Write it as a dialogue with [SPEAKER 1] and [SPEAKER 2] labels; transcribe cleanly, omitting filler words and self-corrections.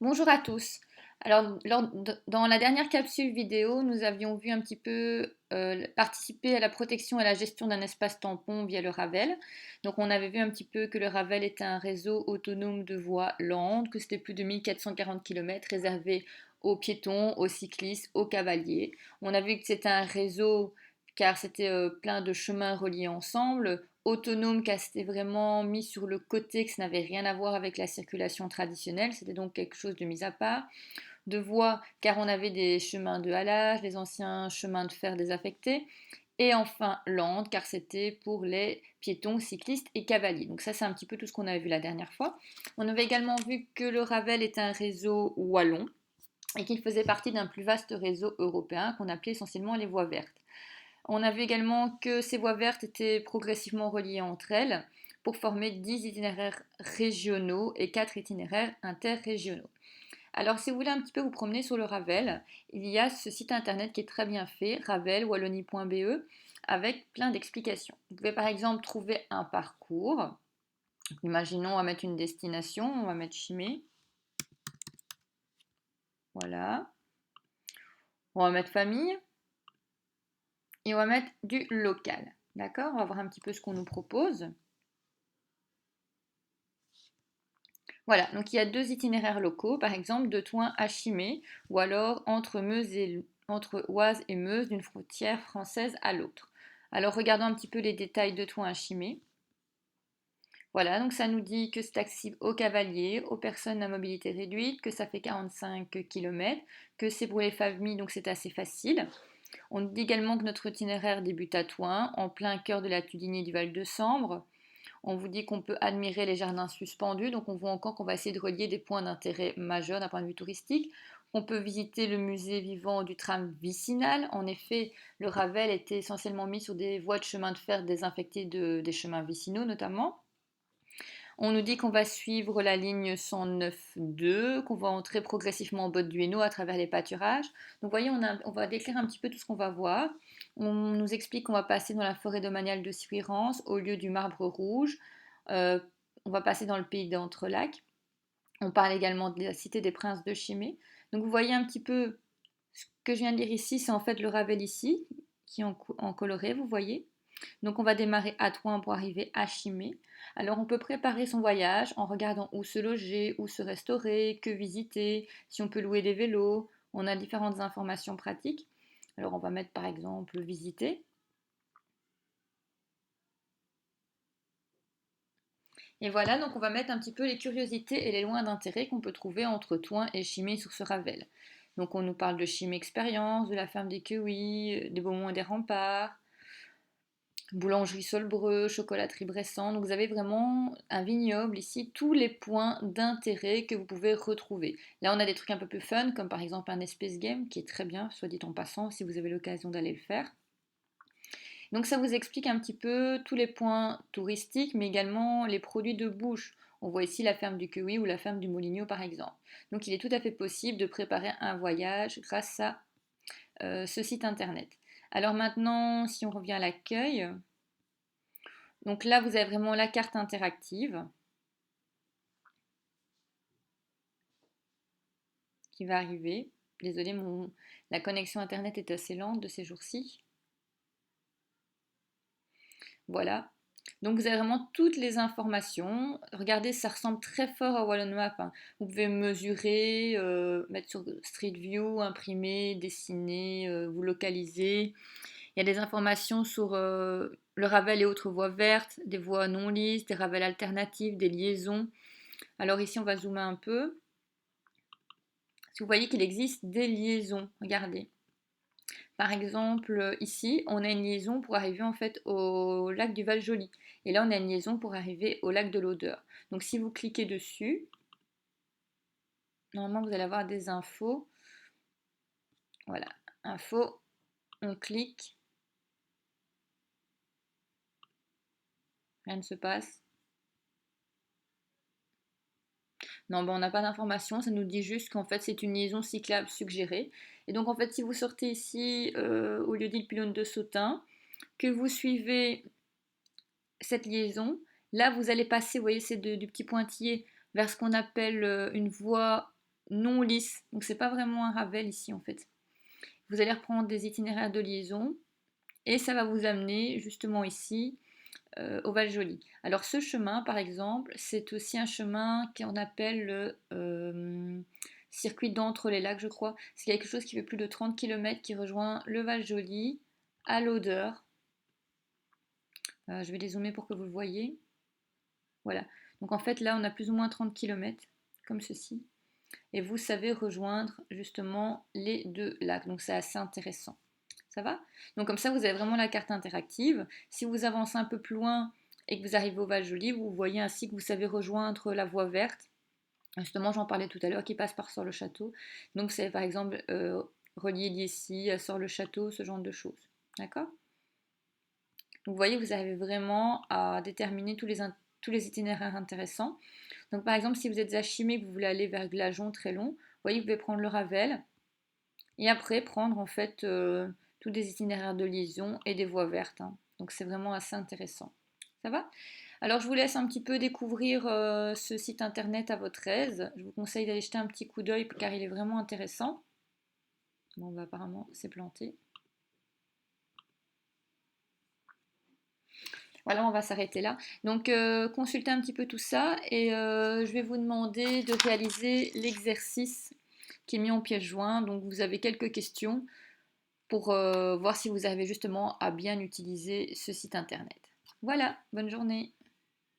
[SPEAKER 1] Bonjour à tous. Alors, dans la dernière capsule vidéo, nous avions vu un petit peu participer à la protection et à la gestion d'un espace tampon via le Ravel. Donc, on avait vu un petit peu que le Ravel était un réseau autonome de voies lentes, que c'était plus de 1440 km réservé aux piétons, aux cyclistes, aux cavaliers. On a vu que c'était un réseau car c'était plein de chemins reliés ensemble, autonome car c'était vraiment mis sur le côté, que ça n'avait rien à voir avec la circulation traditionnelle, c'était donc quelque chose de mis à part, de voies car on avait des chemins de halage, les anciens chemins de fer désaffectés, et enfin lente car c'était pour les piétons, cyclistes et cavaliers. Donc ça c'est un petit peu tout ce qu'on avait vu la dernière fois. On avait également vu que le Ravel est un réseau wallon et qu'il faisait partie d'un plus vaste réseau européen qu'on appelait essentiellement les voies vertes. On a vu également que ces voies vertes étaient progressivement reliées entre elles pour former 10 itinéraires régionaux et 4 itinéraires interrégionaux. Alors si vous voulez un petit peu vous promener sur le Ravel, il y a ce site internet qui est très bien fait, ravelwallonie.be, avec plein d'explications. Vous pouvez par exemple trouver un parcours. Imaginons, on va mettre une destination, on va mettre Chimay. Voilà. On va mettre famille et on va mettre du local. D'accord? On va voir un petit peu ce qu'on nous propose. Voilà, donc il y a deux itinéraires locaux, par exemple de Thoin à Chimay, ou alors entre Oise et Meuse, d'une frontière française à l'autre. Alors regardons un petit peu les détails de Thoin à Chimay. Voilà, donc ça nous dit que c'est accessible aux cavaliers, aux personnes à mobilité réduite, que ça fait 45 km, que c'est pour les familles, donc c'est assez facile. On nous dit également que notre itinéraire débute à Thoin, en plein cœur de la Tudinier du Val de Sambre. On vous dit qu'on peut admirer les jardins suspendus, donc on voit encore qu'on va essayer de relier des points d'intérêt majeurs d'un point de vue touristique. On peut visiter le musée vivant du tram vicinal. En effet, le Ravel était essentiellement mis sur des voies de chemin de fer désinfectées des chemins vicinaux notamment. On nous dit qu'on va suivre la ligne 109.2, qu'on va entrer progressivement en bord du Hainaut à travers les pâturages. Donc, vous voyez, on va décrire un petit peu tout ce qu'on va voir. On nous explique qu'on va passer dans la forêt domaniale de Suirance au lieu du marbre rouge. Euh, on va passer dans le pays d'Entrelacs. On parle également de la cité des princes de Chimay. Donc, vous voyez un petit peu ce que je viens de lire ici, c'est en fait le Ravel ici, qui est en coloré, vous voyez. Donc on va démarrer à Troyes pour arriver à Chimay. Alors on peut préparer son voyage en regardant où se loger, où se restaurer, que visiter, si on peut louer des vélos. On a différentes informations pratiques. Alors on va mettre par exemple visiter. Et voilà, donc on va mettre un petit peu les curiosités et les loins d'intérêt qu'on peut trouver entre Toin et Chimay sur ce Ravel. Donc on nous parle de Chimay Expérience, de la ferme des Kiwis, des Beaumont et des Remparts, boulangerie Solbreux, chocolaterie Bressan. Donc vous avez vraiment un vignoble ici, tous les points d'intérêt que vous pouvez retrouver. Là on a des trucs un peu plus fun, comme par exemple un Space Game, qui est très bien, soit dit en passant, si vous avez l'occasion d'aller le faire. Donc ça vous explique un petit peu tous les points touristiques, mais également les produits de bouche. On voit ici la ferme du Cueilly ou la ferme du Moligno par exemple. Donc il est tout à fait possible de préparer un voyage grâce à ce site internet. Alors maintenant, si on revient à l'accueil, donc là, vous avez vraiment la carte interactive qui va arriver. Désolée, la connexion Internet est assez lente de ces jours-ci. Voilà. Donc vous avez vraiment toutes les informations. Regardez, ça ressemble très fort à Wallon Map, hein. Vous pouvez mesurer, mettre sur Street View, imprimer, dessiner, vous localiser. Il y a des informations sur le Ravel et autres voies vertes, des voies non lises, des Ravel alternatives, des liaisons. Alors ici, on va zoomer un peu. Si vous voyez qu'il existe des liaisons, regardez. Par exemple, ici, on a une liaison pour arriver en fait au lac du Val-Joli. Et là, on a une liaison pour arriver au lac de l'Odeur. Donc, si vous cliquez dessus, normalement, vous allez avoir des infos. Voilà, infos, on clique, rien ne se passe. Non, ben, on n'a pas d'informations, ça nous dit juste qu'en fait, c'est une liaison cyclable suggérée. Et donc, en fait, si vous sortez ici au lieu d'île Pylône de Sautin, que vous suivez cette liaison, là vous allez passer, vous voyez, c'est du petit pointillé vers ce qu'on appelle une voie. non lisse. Donc c'est pas vraiment un Ravel ici en fait. Vous allez reprendre des itinéraires de liaison et ça va vous amener justement ici au Val-Joli. Alors ce chemin par exemple, c'est aussi un chemin qu'on appelle le circuit d'entre les lacs je crois. C'est quelque chose qui fait plus de 30 km qui rejoint le Val-Joli à l'Odeur. Je vais les zoomer pour que vous le voyez. Voilà. Donc en fait là on a plus ou moins 30 km comme ceci. Et vous savez rejoindre justement les deux lacs. Donc c'est assez intéressant. Ça va? Donc comme ça, vous avez vraiment la carte interactive. Si vous avancez un peu plus loin et que vous arrivez au Val-Joli, vous voyez ainsi que vous savez rejoindre la voie verte. Justement, j'en parlais tout à l'heure, qui passe par Sort-le-Château. Donc c'est par exemple relier d'ici à Sort-le-Château, ce genre de choses. D'accord? Donc vous voyez, vous arrivez vraiment à déterminer tous les itinéraires intéressants. Donc par exemple, si vous êtes à Chimay, que vous voulez aller vers Glageon, très long, vous voyez, vous pouvez prendre le Ravel et après prendre en fait tous des itinéraires de liaison et des voies vertes. Hein. Donc c'est vraiment assez intéressant. Ça va? Alors je vous laisse un petit peu découvrir ce site internet à votre aise. Je vous conseille d'aller jeter un petit coup d'œil car il est vraiment intéressant. Bon, bah, apparemment c'est planté. Voilà, on va s'arrêter là. Donc, consultez un petit peu tout ça et je vais vous demander de réaliser l'exercice qui est mis en pièce jointe. Donc, vous avez quelques questions pour voir si vous arrivez justement à bien utiliser ce site internet. Voilà, bonne journée.